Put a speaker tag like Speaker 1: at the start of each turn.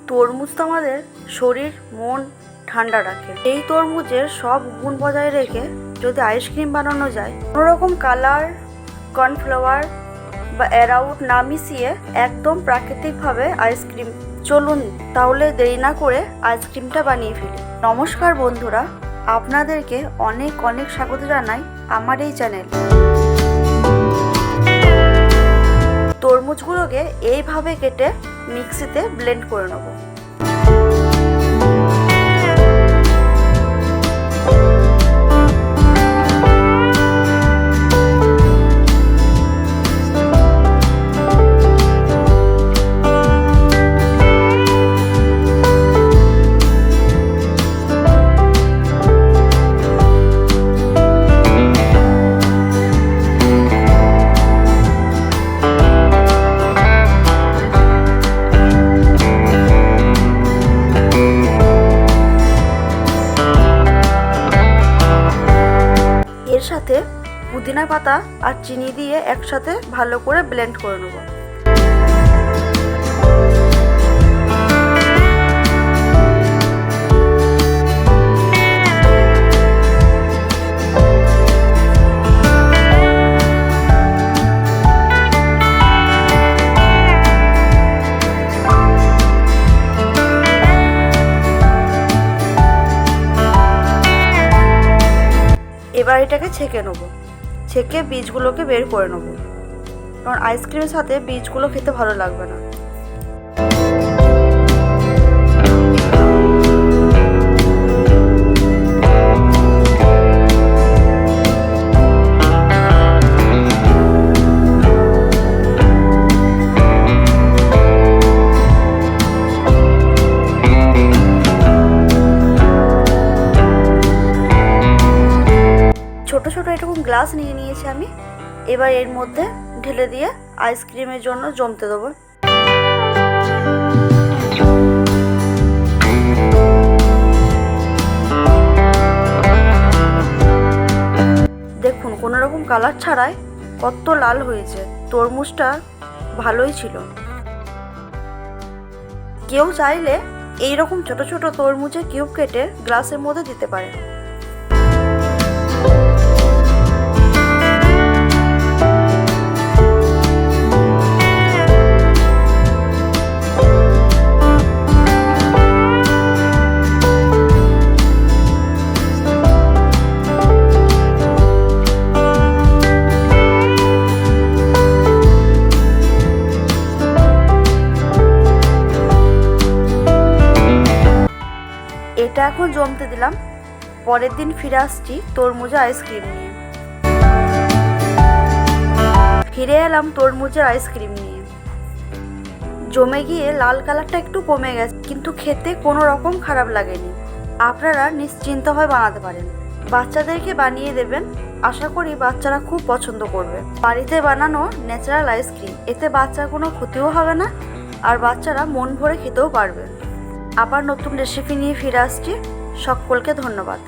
Speaker 1: তরমুজ তো আমাদের শরীর মন ঠান্ডা রাখে। এই তরমুজের সব গুণ বজায় রেখে যদি আইসক্রিম বানানো যায়, কোনো রকম কালার, কর্নফ্লাওয়ার বা অ্যারাউট না মিশিয়ে একদম প্রাকৃতিকভাবে আইসক্রিম, চলুন তাহলে দেরি না করে আইসক্রিমটা বানিয়ে ফেলি। নমস্কার বন্ধুরা, আপনাদেরকে অনেক অনেক স্বাগত জানাই আমার এই চ্যানেল। তরমুজগুলোকে এইভাবে কেটে মিক্সিতে ব্লেন্ড করে নেব। এর সাথে পুদিনা পাতা আর চিনি দিয়ে একসাথে ভালো করে ব্লেন্ড করে নেব। এবার এটাকে ছেঁকে নেবো। ছেঁকে বীজগুলোকে বের করে নেবো, কারণ আইসক্রিমের সাথে বীজগুলো খেতে ভালো লাগবে না। ছোট ছোট এরকম গ্লাস নিয়ে নিয়েছি আমি। এবার এর মধ্যে ঢেলে দিয়ে আইসক্রিমের জন্য জমতে দেবো। দেখুন, কোনো রকম কালার ছাড়াই কত লাল হয়েছে। তরমুজটা ভালোই ছিল। কেউ চাইলে এইরকম ছোট ছোট তরমুজের কিউব কেটে গ্লাসের মধ্যে দিতে পারে। এটা এখন জমতে দিলাম। পরের দিন ফিরে আসছি তরমুজের আইসক্রিম নিয়ে। ফিরে এলাম তরমুজের আইসক্রিম নিয়ে। জমে গিয়ে লাল কালারটা একটু কমে গেছে, কিন্তু খেতে কোনো রকম খারাপ লাগেনি। আপনারা নিশ্চিন্তভাবে বানাতে পারেন। বাচ্চাদেরকে বানিয়ে দেবেন, আশা করি বাচ্চারা খুব পছন্দ করবে। বাড়িতে বানানো ন্যাচারাল আইসক্রিম, এতে বাচ্চার কোনো ক্ষতিও হবে না, আর বাচ্চারা মন ভরে খেতেও পারবে। আবার নতুন রেসিপি নিয়ে ফিরে আসছি। সকলকে ধন্যবাদ।